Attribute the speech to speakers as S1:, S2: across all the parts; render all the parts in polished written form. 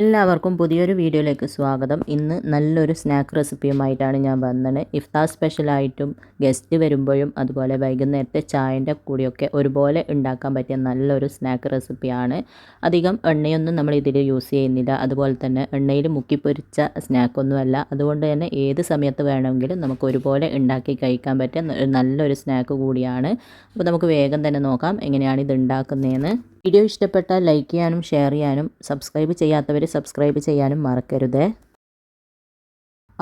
S1: എല്ലാവർക്കും പുതിയൊരു വീഡിയോയിലേക്ക് സ്വാഗതം. ഇന്ന് നല്ലൊരു സ്നാക്ക് റെസിപ്പിയുമായിട്ടാണ് ഞാൻ വന്നത്. ഇഫ്താർ സ്പെഷ്യലായിട്ടും ഗസ്റ്റ് വരുമ്പോഴും അതുപോലെ വൈകുന്നേരത്തെ ചായൻ്റെ കൂടെയൊക്കെ ഒരുപോലെ ഉണ്ടാക്കാൻ പറ്റിയ നല്ലൊരു സ്നാക്ക് റെസിപ്പിയാണ്. അധികം എണ്ണയൊന്നും നമ്മൾ ഇതിൽ യൂസ് ചെയ്യുന്നില്ല. അതുപോലെ തന്നെ എണ്ണയിൽ മുക്കിപ്പൊരിച്ച സ്നാക്കൊന്നുമല്ല. അതുകൊണ്ട് തന്നെ ഏത് സമയത്ത് വേണമെങ്കിലും നമുക്ക് ഒരുപോലെ ഉണ്ടാക്കി കഴിക്കാൻ പറ്റിയ നല്ലൊരു സ്നാക്ക് കൂടിയാണ്. അപ്പോൾ നമുക്ക് വേഗം തന്നെ നോക്കാം എങ്ങനെയാണ് ഇത് ഉണ്ടാക്കുന്നതെന്ന്. വീഡിയോ ഇഷ്ടപ്പെട്ടാൽ ലൈക്ക് ചെയ്യാനും ഷെയർ ചെയ്യാനും സബ്സ്ക്രൈബ് ചെയ്യാത്തവർ സബ്സ്ക്രൈബ് ചെയ്യാനും മറക്കരുത്.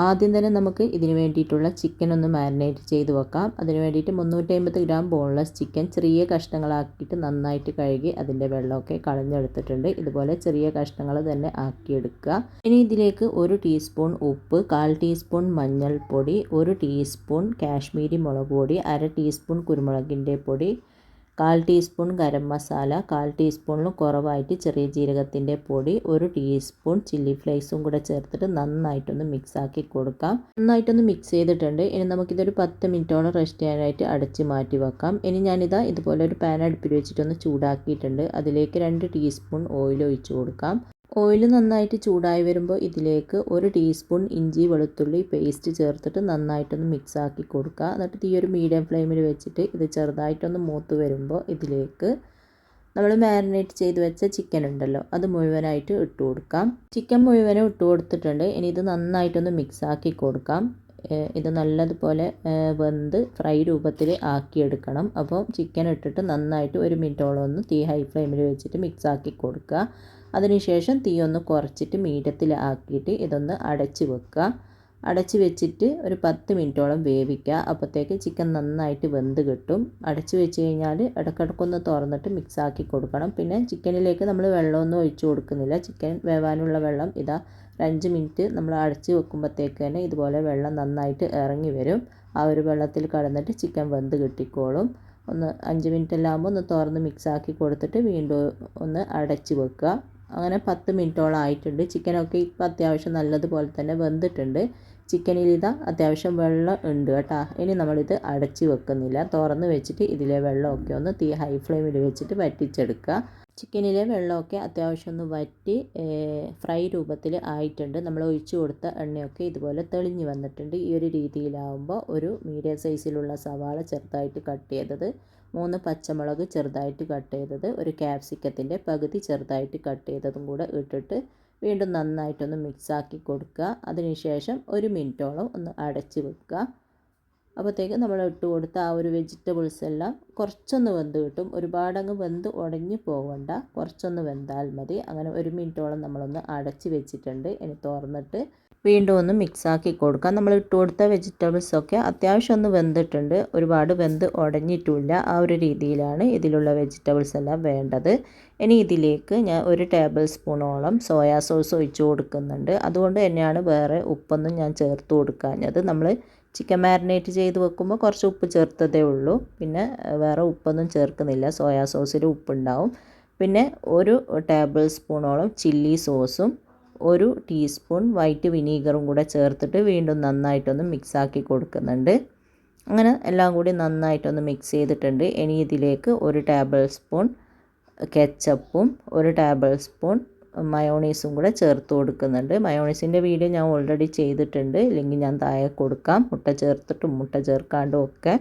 S1: ആദ്യം തന്നെ നമുക്ക് ഇതിന് വേണ്ടിയിട്ടുള്ള ചിക്കൻ ഒന്ന് മാരിനേറ്റ് ചെയ്ത് വെക്കാം. അതിന് വേണ്ടിയിട്ട് 350 ഗ്രാം ബോൺലെസ് ചിക്കൻ ചെറിയ കഷ്ണങ്ങളാക്കിയിട്ട് നന്നായിട്ട് കഴുകി അതിൻ്റെ വെള്ളമൊക്കെ കളഞ്ഞെടുത്തിട്ടുണ്ട്. ഇതുപോലെ ചെറിയ കഷ്ണങ്ങൾ തന്നെ ആക്കിയെടുക്കുക. ഇനി ഇതിലേക്ക് 1 ടീസ്പൂൺ ഉപ്പ്, 1/4 ടീസ്പൂൺ മഞ്ഞൾപ്പൊടി, 1 ടീസ്പൂൺ കാശ്മീരി മുളക് പൊടി, 1/2 ടീസ്പൂൺ കുരുമുളകിൻ്റെ പൊടി, 1/4 ടീസ്പൂൺ ഗരം മസാല, 1/4 ടീസ്പൂണിലും കുറവായിട്ട് ചെറിയ ജീരകത്തിൻ്റെ പൊടി, 1 ടീസ്പൂൺ ചില്ലി ഫ്ലേക്സും കൂടെ ചേർത്തിട്ട് നന്നായിട്ടൊന്ന് മിക്സാക്കി കൊടുക്കാം. നന്നായിട്ടൊന്ന് മിക്സ് ചെയ്തിട്ടുണ്ട്. ഇനി നമുക്കിതൊരു 10 മിനിറ്റോളം റെസ്റ്റ് ചെയ്യാനായിട്ട് അടച്ച് മാറ്റി വെക്കാം. ഇനി ഞാനിതാ ഇതുപോലെ ഒരു പാൻ അടുപ്പിൽ വെച്ചിട്ടൊന്ന് ചൂടാക്കിയിട്ടുണ്ട്. അതിലേക്ക് 2 ടീസ്പൂൺ ഓയിൽ ഒഴിച്ച് കൊടുക്കാം. ഓയിൽ നന്നായിട്ട് ചൂടായി വരുമ്പോൾ ഇതിലേക്ക് 1 ടീസ്പൂൺ ഇഞ്ചി വെളുത്തുള്ളി പേസ്റ്റ് ചേർത്തിട്ട് നന്നായിട്ടൊന്ന് മിക്സ് ആക്കി കൊടുക്കുക. എന്നിട്ട് ഈ ഒരു മീഡിയം ഫ്ലെയിമിൽ വെച്ചിട്ട് ഇത് ചെറുതായിട്ടൊന്ന് മൂത്ത് വരുമ്പോൾ ഇതിലേക്ക് നമ്മൾ മാരിനേറ്റ് ചെയ്ത് വെച്ച ചിക്കൻ ഉണ്ടല്ലോ അത് മുഴുവനായിട്ട് ഇട്ട് കൊടുക്കാം. ചിക്കൻ മുഴുവനും ഇട്ട് കൊടുത്തിട്ടുണ്ട്. ഇനി ഇത് നന്നായിട്ടൊന്ന് മിക്സ് ആക്കി കൊടുക്കാം. ഇത് നല്ലതുപോലെ വെന്ത് ഫ്രൈ രൂപത്തിൽ ആക്കിയെടുക്കണം. അപ്പോൾ ചിക്കൻ ഇട്ടിട്ട് നന്നായിട്ട് 1 മിനിറ്റോളം ഒന്ന് തീ ഹൈ ഫ്ലെയിമിൽ വെച്ചിട്ട് മിക്സ് ആക്കി കൊടുക്കുക. അതിനുശേഷം തീ ഒന്ന് കുറച്ചിട്ട് മീഡിയത്തിൽ ആക്കിയിട്ട് ഇതൊന്ന് അടച്ച് വെക്കുക. അടച്ച് വെച്ചിട്ട് ഒരു 10 മിനിറ്റോളം വേവിക്കുക. അപ്പോഴത്തേക്ക് ചിക്കൻ നന്നായിട്ട് വെന്ത് കിട്ടും. അടച്ച് വെച്ച് കഴിഞ്ഞാൽ ഇടയ്ക്കിടയ്ക്കൊന്ന് തുറന്നിട്ട് മിക്സ് ആക്കി കൊടുക്കണം. പിന്നെ ചിക്കനിലേക്ക് നമ്മൾ വെള്ളമൊന്നും ഒഴിച്ചു കൊടുക്കുന്നില്ല. ചിക്കൻ വേവാനുള്ള വെള്ളം ഇതാ 5 മിനിറ്റ് നമ്മൾ അടച്ച് വെക്കുമ്പോഴത്തേക്ക് തന്നെ ഇതുപോലെ വെള്ളം നന്നായിട്ട് ഇറങ്ങി വരും. ആ ഒരു വെള്ളത്തിൽ കടന്നിട്ട് ചിക്കൻ വെന്ത് കിട്ടിക്കോളും. ഒന്ന് 5 മിനിറ്റ് എല്ലാം ആകുമ്പോൾ ഒന്ന് തുറന്ന് മിക്സ് ആക്കി കൊടുത്തിട്ട് വീണ്ടും ഒന്ന് അടച്ച് വെക്കുക. അങ്ങനെ 10 മിനിറ്റോളം ആയിട്ടുണ്ട്. ചിക്കനൊക്കെ ഇപ്പോൾ അത്യാവശ്യം നല്ലതുപോലെ തന്നെ വെന്തിട്ടുണ്ട്. ചിക്കനിൽ ഇതാ അത്യാവശ്യം വെള്ളം ഉണ്ട് കേട്ടോ. ഇനി നമ്മളിത് അടച്ച് വെക്കുന്നില്ല. തുറന്ന് വെച്ചിട്ട് ഇതിലെ വെള്ളമൊക്കെ ഒന്ന് തീ ഹൈ ഫ്ലെയിമിൽ വെച്ചിട്ട് വറ്റിച്ചെടുക്കുക. ചിക്കനിലെ വെള്ളമൊക്കെ അത്യാവശ്യം ഒന്ന് വറ്റി ഫ്രൈ രൂപത്തിൽ ആയിട്ടുണ്ട്. നമ്മൾ ഒഴിച്ചു കൊടുത്ത എണ്ണയൊക്കെ ഇതുപോലെ തെളിഞ്ഞ് വന്നിട്ടുണ്ട്. ഈ ഒരു രീതിയിലാവുമ്പോൾ ഒരു മീഡിയം സൈസിലുള്ള സവാള ചെറുതായിട്ട് കട്ട് ചെയ്തത്, 3 പച്ചമുളക് ചെറുതായിട്ട് കട്ട് ചെയ്തത്, ഒരു ക്യാപ്സിക്കത്തിൻ്റെ പകുതി ചെറുതായിട്ട് കട്ട് ചെയ്തതും കൂടെ ഇട്ടിട്ട് വീണ്ടും നന്നായിട്ടൊന്ന് മിക്സാക്കി കൊടുക്കുക. അതിനുശേഷം 1 മിനിറ്റോളം ഒന്ന് അടച്ച് വെക്കുക. അപ്പോഴത്തേക്ക് നമ്മൾ ഇട്ട് കൊടുത്ത ആ ഒരു വെജിറ്റബിൾസ് എല്ലാം കുറച്ചൊന്ന് വെന്ത് കിട്ടും. ഒരുപാടങ്ങ് വെന്ത് ഉടഞ്ഞു പോകണ്ട, കുറച്ചൊന്ന് വെന്താൽ മതി. അങ്ങനെ 1 മിനിറ്റോളം നമ്മളൊന്ന് അടച്ച് വെച്ചിട്ടുണ്ട്. ഇനി തുറന്നിട്ട് വീണ്ടും ഒന്ന് മിക്സാക്കി കൊടുക്കാം. നമ്മൾ ഇട്ട് കൊടുത്ത വെജിറ്റബിൾസൊക്കെ അത്യാവശ്യം ഒന്ന് വെന്തിട്ടുണ്ട്. ഒരുപാട് വെന്ത് ഉടഞ്ഞിട്ടില്ല. ആ ഒരു രീതിയിലാണ് ഇതിലുള്ള വെജിറ്റബിൾസ് എല്ലാം വേണ്ടത്. ഇനി ഇതിലേക്ക് ഞാൻ 1 ടേബിൾ സ്പൂണോളം സോയാ സോസ് ഒഴിച്ച് കൊടുക്കുന്നുണ്ട്. അതുകൊണ്ട് തന്നെയാണ് വേറെ ഉപ്പൊന്നും ഞാൻ ചേർത്ത് കൊടുക്കാഞ്ഞത്. നമ്മൾ ചിക്കൻ മാരിനേറ്റ് ചെയ്ത് വെക്കുമ്പോൾ കുറച്ച് ഉപ്പ് ചേർത്തതേ ഉള്ളൂ. പിന്നെ വേറെ ഉപ്പൊന്നും ചേർക്കുന്നില്ല. സോയാ സോസിൽ ഉപ്പുണ്ടാവും. പിന്നെ 1 ടേബിൾ സ്പൂണോളം ചില്ലി സോസും 1 ടീസ്പൂൺ വൈറ്റ് വിനീഗറും കൂടെ ചേർത്തിട്ട് വീണ്ടും നന്നായിട്ടൊന്ന് മിക്സാക്കി കൊടുക്കുന്നുണ്ട്. അങ്ങനെ എല്ലാം കൂടി നന്നായിട്ടൊന്ന് മിക്സ് ചെയ്തിട്ടുണ്ട്. ഇനി ഇതിലേക്ക് 1 ടേബിൾ സ്പൂൺ കെച്ചപ്പും 1 ടേബിൾ സ്പൂൺ മയോണീസും കൂടെ ചേർത്ത് കൊടുക്കുന്നുണ്ട്. മയോണീസിൻ്റെ വീഡിയോ ഞാൻ ഓൾറെഡി ചെയ്തിട്ടുണ്ട്. ഇല്ലെങ്കിൽ ഞാൻ താഴെ കൊടുക്കാം. മുട്ട ചേർത്തിട്ടും മുട്ട ചേർക്കാണ്ടും ഒക്കെ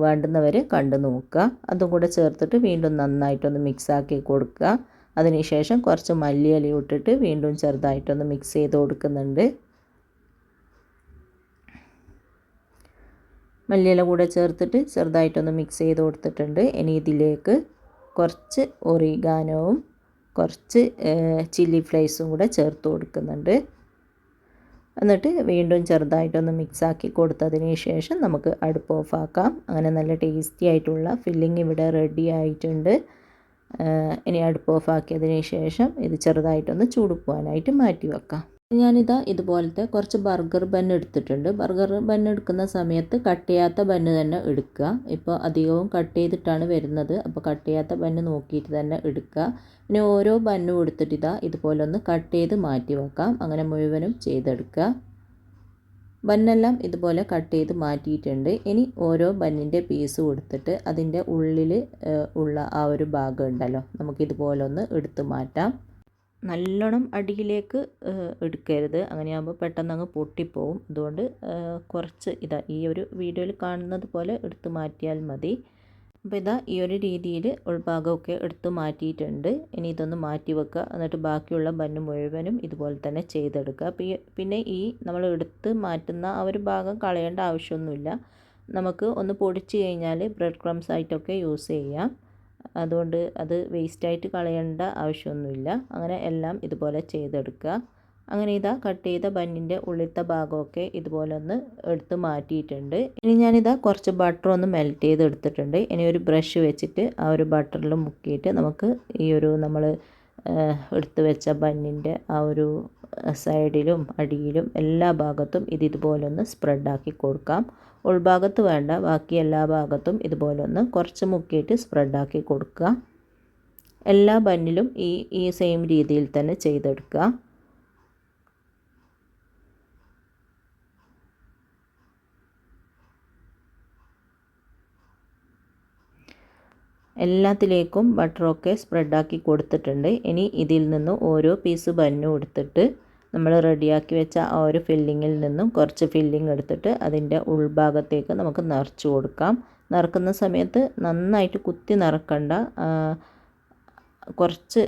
S1: വേണ്ടുന്നവർ കണ്ടു നോക്കുക. അതും കൂടെ ചേർത്തിട്ട് വീണ്ടും നന്നായിട്ടൊന്ന് മിക്സാക്കി കൊടുക്കുക. അതിനുശേഷം കുറച്ച് മല്ലിയില ഇട്ടിട്ട് വീണ്ടും ചെറുതായിട്ടൊന്ന് മിക്സ് ചെയ്ത് കൊടുക്കുന്നുണ്ട്. മല്ലിയില കൂടെ ചേർത്തിട്ട് ചെറുതായിട്ടൊന്ന് മിക്സ് ചെയ്ത് കൊടുത്തിട്ടുണ്ട്. ഇനി ഇതിലേക്ക് കുറച്ച് ഒറിഗാനോവും കുറച്ച് ചില്ലി ഫ്ലേക്സും കൂടെ ചേർത്ത് കൊടുക്കുന്നുണ്ട്. എന്നിട്ട് വീണ്ടും ചെറുതായിട്ടൊന്ന് മിക്സാക്കി കൊടുത്തതിന് ശേഷം നമുക്ക് അടുപ്പ് ഓഫാക്കാം. അങ്ങനെ നല്ല ടേസ്റ്റി ആയിട്ടുള്ള ഫില്ലിങ് ഇവിടെ റെഡി ആയിട്ടുണ്ട്. ഇനി അടുപ്പ് ഓഫാക്കിയതിന് ശേഷം ഇത് ചെറുതായിട്ടൊന്ന് ചൂട് പോകാനായിട്ട് മാറ്റി വെക്കാം. ഞാനിതാ ഇതുപോലത്തെ കുറച്ച് ബർഗർ ബൻ എടുത്തിട്ടുണ്ട്. ബർഗർ ബൻ എടുക്കുന്ന സമയത്ത് കട്ട് ചെയ്യാത്ത ബന്ന് തന്നെ എടുക്കുക. ഇപ്പോൾ അധികവും കട്ട് ചെയ്തിട്ടാണ് വരുന്നത്. അപ്പോൾ കട്ട് ചെയ്യാത്ത ബന്ന് നോക്കിയിട്ട് തന്നെ എടുക്കുക. പിന്നെ ഓരോ ബന്നും എടുത്തിട്ട് ഇതുപോലെ ഒന്ന് കട്ട് ചെയ്ത് മാറ്റി വെക്കാം. അങ്ങനെ മുഴുവനും ചെയ്തെടുക്കുക. ബന്നെല്ലാം ഇതുപോലെ കട്ട് ചെയ്ത് മാറ്റിയിട്ടുണ്ട്. ഇനി ഓരോ ബന്നിൻ്റെ പീസ് കൊടുത്തിട്ട് അതിൻ്റെ ഉള്ളിൽ ഉള്ള ആ ഒരു ഭാഗം ഉണ്ടല്ലോ, നമുക്കിതുപോലെ ഒന്ന് എടുത്ത് മാറ്റാം. നല്ലോണം അടിയിലേക്ക് എടുക്കരുത്, അങ്ങനെയാകുമ്പോൾ പെട്ടെന്ന് അങ്ങ് പൊട്ടിപ്പോവും. അതുകൊണ്ട് കുറച്ച് ഈ ഒരു വീഡിയോയിൽ കാണുന്നത് പോലെ എടുത്ത് മാറ്റിയാൽ മതി. അപ്പോൾ ഈ ഒരു രീതിയിൽ ഉൾഭാഗമൊക്കെ എടുത്ത് മാറ്റിയിട്ടുണ്ട്. ഇനി ഇതൊന്ന് മാറ്റി വെക്കുക. എന്നിട്ട് ബാക്കിയുള്ള ബന്ന് മുഴുവനും ഇതുപോലെ തന്നെ ചെയ്തെടുക്കുക. പിന്നെ നമ്മൾ എടുത്ത് മാറ്റുന്ന ആ ഒരു ഭാഗം കളയേണ്ട ആവശ്യമൊന്നുമില്ല. നമുക്ക് ഒന്ന് പൊടിച്ച് കഴിഞ്ഞാൽ ബ്രെഡ് ക്രംസ് ആയിട്ടൊക്കെ യൂസ് ചെയ്യാം. അതുകൊണ്ട് അത് വേസ്റ്റായിട്ട് കളയേണ്ട ആവശ്യമൊന്നുമില്ല. അങ്ങനെ എല്ലാം ഇതുപോലെ ചെയ്തെടുക്കുക. അങ്ങനെ കട്ട് ചെയ്ത ബന്നിൻ്റെ ഉള്ളിലത്തെ ഭാഗമൊക്കെ ഇതുപോലെ ഒന്ന് എടുത്ത് മാറ്റിയിട്ടുണ്ട്. ഇനി ഞാനിതാ കുറച്ച് ബട്ടർ ഒന്ന് മെൽറ്റ് ചെയ്ത് എടുത്തിട്ടുണ്ട്. ഇനി ഒരു ബ്രഷ് വെച്ചിട്ട് ആ ഒരു ബട്ടറിൽ മുക്കിയിട്ട് നമുക്ക് നമ്മൾ എടുത്ത് വെച്ച ബന്നിൻ്റെ ആ ഒരു സൈഡിലും അടിയിലും എല്ലാ ഭാഗത്തും ഇതുപോലെ ഒന്ന് സ്പ്രെഡാക്കി കൊടുക്കാം. ഉൾഭാഗത്ത് വേണ്ട, ബാക്കി എല്ലാ ഭാഗത്തും ഇതുപോലെ ഒന്ന് കുറച്ച് മുക്കിയിട്ട് സ്പ്രെഡാക്കി കൊടുക്കുക. എല്ലാ ബന്നിലും ഈ സെയിം രീതിയിൽ തന്നെ ചെയ്തെടുക്കുക. എല്ലാത്തിലേക്കും ബട്ടറൊക്കെ സ്പ്രെഡാക്കി കൊടുത്തിട്ടുണ്ട്. ഇനി ഇതിൽ നിന്നും ഓരോ പീസ് ബന്നും എടുത്തിട്ട് നമ്മൾ റെഡിയാക്കി വെച്ച ആ ഒരു ഫില്ലിങ്ങിൽ നിന്നും കുറച്ച് ഫില്ലിങ് എടുത്തിട്ട് അതിൻ്റെ ഉൾഭാഗത്തേക്ക് നമുക്ക് നിറച്ച് കൊടുക്കാം. നിറക്കുന്ന സമയത്ത് നന്നായിട്ട് കുത്തി നിറക്കണ്ട, കുറച്ച്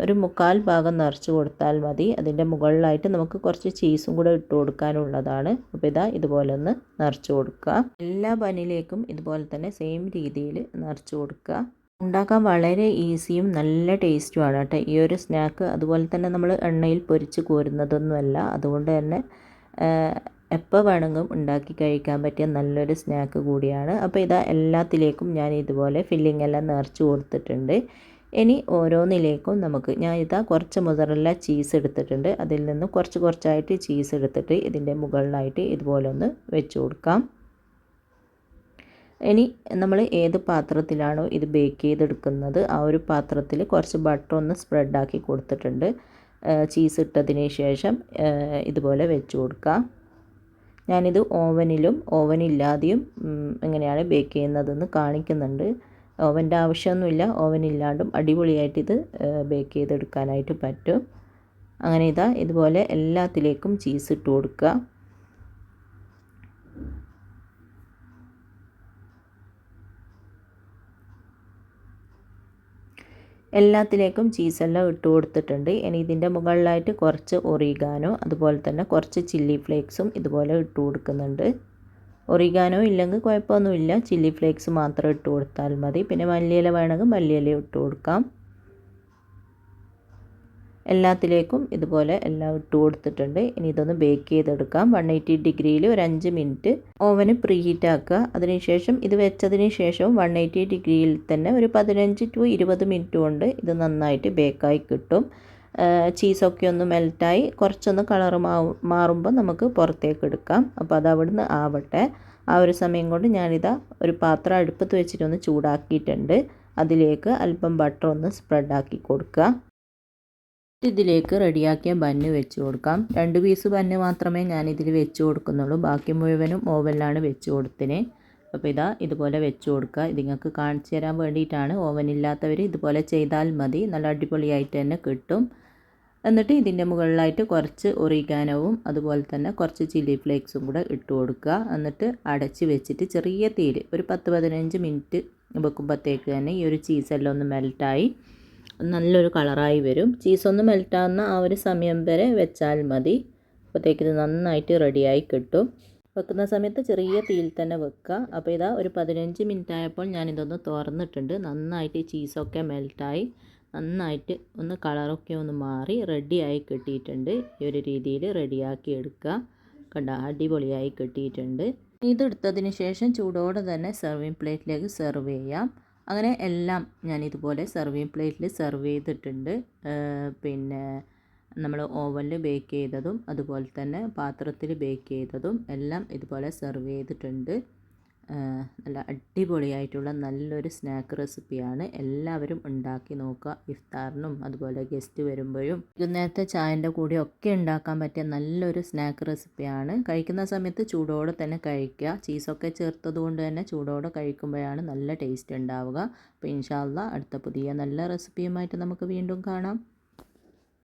S1: ഒരു 1/4 ഭാഗം നിറച്ച് കൊടുത്താൽ മതി. അതിൻ്റെ മുകളിലായിട്ട് നമുക്ക് കുറച്ച് ചീസും കൂടെ ഇട്ട് കൊടുക്കാനുള്ളതാണ്. അപ്പോൾ ഇതുപോലെ ഒന്ന് നിറച്ച് കൊടുക്കുക. എല്ലാ ബന്നിലേക്കും ഇതുപോലെ തന്നെ സെയിം രീതിയിൽ നിറച്ച് കൊടുക്കുക. ഉണ്ടാക്കാൻ വളരെ ഈസിയും നല്ല ടേസ്റ്റുമാണ് കേട്ടോ ഈ ഒരു സ്നാക്ക്. അതുപോലെ തന്നെ നമ്മൾ എണ്ണയിൽ പൊരിച്ച് കോരുന്നതൊന്നുമല്ല. അതുകൊണ്ട് തന്നെ എപ്പോൾ വേണമെങ്കിലും ഉണ്ടാക്കി കഴിക്കാൻ പറ്റിയ നല്ലൊരു സ്നാക്ക് കൂടിയാണ്. അപ്പോൾ എല്ലാത്തിലേക്കും ഞാൻ ഇതുപോലെ ഫില്ലിംഗ് എല്ലാം നിറച്ച് കൊടുത്തിട്ടുണ്ട്. ഇനി ഓരോന്നിലേക്കും ഞാൻ കുറച്ച് മൊസറല്ല ചീസ് എടുത്തിട്ടുണ്ട്. അതിൽ നിന്ന് കുറച്ചായിട്ട് ചീസ് എടുത്തിട്ട് ഇതിൻ്റെ മുകളിലായിട്ട് ഇതുപോലെ ഒന്ന് വെച്ച് കൊടുക്കാം. ഇനി നമ്മൾ ഏത് പാത്രത്തിലാണോ ഇത് ബേക്ക് ചെയ്തെടുക്കുന്നത് ആ ഒരു പാത്രത്തിൽ കുറച്ച് ബട്ടർ ഒന്ന് സ്പ്രെഡാക്കി കൊടുത്തിട്ടുണ്ട്. ചീസ് ഇട്ടതിന് ശേഷം ഇതുപോലെ വെച്ച് കൊടുക്കുക. ഞാനിത് ഓവനില്ലാതെയും എങ്ങനെയാണ് ബേക്ക് ചെയ്യുന്നതെന്ന് കാണിക്കുന്നുണ്ട്. ഓവൻ്റെ ആവശ്യമൊന്നുമില്ല, ഓവനില്ലാണ്ടും അടിപൊളിയായിട്ട് ഇത് ബേക്ക് ചെയ്തെടുക്കാനായിട്ട് പറ്റും. അങ്ങനെ ഇതുപോലെ എല്ലാത്തിലേക്കും ചീസ് ഇട്ട് കൊടുക്കുക. എല്ലാത്തിലേക്കും ചീസെല്ലാം ഇട്ട് കൊടുത്തിട്ടുണ്ട്. ഇനി ഇതിൻ്റെ മുകളിലായിട്ട് കുറച്ച് ഒറിഗാനോ അതുപോലെ തന്നെ കുറച്ച് ചില്ലി ഫ്ലേക്സും ഇതുപോലെ ഇട്ട് കൊടുക്കുന്നുണ്ട്. ഒറിഗാനോ ഇല്ലെങ്കിൽ കുഴപ്പമൊന്നുമില്ല, ചില്ലി ഫ്ലേക്സ് മാത്രം ഇട്ട് കൊടുത്താൽ മതി. പിന്നെ മല്ലിയില വേണമെങ്കിൽ മല്ലിയില ഇട്ട് കൊടുക്കാം. എല്ലാത്തിലേക്കും ഇതുപോലെ എല്ലാം ഇട്ട് കൊടുത്തിട്ടുണ്ട്. ഇനി ഇതൊന്ന് ബേക്ക് ചെയ്തെടുക്കാം. 180 ഡിഗ്രിയിൽ ഒരു 5 മിനിറ്റ് ഓവന് പ്രീ ഹീറ്റ് ആക്കുക. അതിനുശേഷം ഇത് വെച്ചതിന് ശേഷവും 180 ഡിഗ്രിയിൽ തന്നെ ഒരു 15 to 20 മിനിറ്റ് കൊണ്ട് ഇത് നന്നായിട്ട് ബേക്കായി കിട്ടും. ചീസൊക്കെ ഒന്ന് മെൽറ്റായി കുറച്ചൊന്ന് കളർ മാറുമ്പോൾ നമുക്ക് പുറത്തേക്ക് എടുക്കാം. അപ്പോൾ അത് അവിടുന്ന് ആവട്ടെ. ആ ഒരു സമയം കൊണ്ട് ഒരു പാത്രം അടുപ്പത്ത് വെച്ചിട്ടൊന്ന് ചൂടാക്കിയിട്ടുണ്ട്. അതിലേക്ക് അല്പം ബട്ടർ ഒന്ന് സ്പ്രെഡാക്കി കൊടുക്കുക. ഇതിലേക്ക് റെഡിയാക്കിയ ബന്ന് വെച്ച് കൊടുക്കാം. 2 പീസ് ബന്ന് മാത്രമേ ഞാനിതിൽ വെച്ച് കൊടുക്കുന്നുള്ളൂ. ബാക്കി മുഴുവനും ഓവനിലാണ് വെച്ച് കൊടുത്തിന്. അപ്പോൾ ഇതുപോലെ വെച്ച് കൊടുക്കുക. ഇത് നിങ്ങൾക്ക് കാണിച്ചു തരാൻ വേണ്ടിയിട്ടാണ്. ഓവനില്ലാത്തവർ ഇതുപോലെ ചെയ്താൽ മതി, നല്ല അടിപൊളിയായിട്ട് തന്നെ കിട്ടും. എന്നിട്ട് ഇതിൻ്റെ മുകളിലായിട്ട് കുറച്ച് ഒറിഗാനോവും അതുപോലെ തന്നെ കുറച്ച് ചില്ലി ഫ്ലേക്സും കൂടെ ഇട്ട് കൊടുക്കുക. എന്നിട്ട് അടച്ച് വെച്ചിട്ട് ചെറിയ തീയിൽ ഒരു 10-15 മിനിറ്റ് വെക്കുമ്പോഴത്തേക്ക് തന്നെ ഈ ഒരു ചീസെല്ലാം ഒന്ന് മെൽറ്റായി നല്ലൊരു കളറായി വരും. ചീസൊന്ന് മെൽറ്റാകുന്ന ആ ഒരു സമയം വരെ വെച്ചാൽ മതി. അപ്പോഴത്തേക്ക് ഇത് നന്നായിട്ട് റെഡിയായി കിട്ടും. വെക്കുന്ന സമയത്ത് ചെറിയ തീയിൽ തന്നെ വെക്കുക. അപ്പോൾ ഒരു 15 മിനിറ്റ് ആയപ്പോൾ ഞാനിതൊന്ന് തുറന്നിട്ടുണ്ട്. നന്നായിട്ട് ചീസൊക്കെ മെൽറ്റായി നന്നായിട്ട് ഒന്ന് കളറൊക്കെ ഒന്ന് മാറി റെഡിയായി കിട്ടിയിട്ടുണ്ട്. ഈ ഒരു രീതിയിൽ റെഡിയാക്കി എടുക്കുക. കണ്ട അടിപൊളിയായി കിട്ടിയിട്ടുണ്ട്. ഇതെടുത്തതിന് ശേഷം ചൂടോടെ തന്നെ സെർവിങ് പ്ലേറ്റിലേക്ക് സെർവ് ചെയ്യാം. അങ്ങനെ എല്ലാം ഞാൻ ഇതുപോലെ സെർവിങ് പ്ലേറ്റിൽ സെർവ് ചെയ്തിട്ടുണ്ട്. പിന്നെ നമ്മൾ ഓവനിൽ ബേക്ക് ചെയ്തതും അതുപോലെ തന്നെ പാത്രത്തിൽ ബേക്ക് ചെയ്തതും എല്ലാം ഇതുപോലെ സെർവ് ചെയ്തിട്ടുണ്ട്. നല്ല അടിപൊളിയായിട്ടുള്ള നല്ലൊരു സ്നാക്ക് റെസിപ്പിയാണ്. എല്ലാവരും ഉണ്ടാക്കി നോക്കുക. ഇഫ്താറിനും അതുപോലെ ഗസ്റ്റ് വരുമ്പോഴും നേരത്തെ ചായൻ്റെ കൂടെ ഒക്കെ ഉണ്ടാക്കാൻ പറ്റിയ നല്ലൊരു സ്നാക്ക് റെസിപ്പിയാണ്. കഴിക്കുന്ന സമയത്ത് ചൂടോടെ തന്നെ കഴിക്കുക. ചീസൊക്കെ ചേർത്തത് കൊണ്ട് തന്നെ ചൂടോടെ കഴിക്കുമ്പോഴാണ് നല്ല ടേസ്റ്റ് ഉണ്ടാവുക. അപ്പോൾ ഇൻഷാ അല്ലാഹ് അടുത്ത പുതിയ നല്ല റെസിപ്പിയുമായിട്ട് നമുക്ക് വീണ്ടും കാണാം.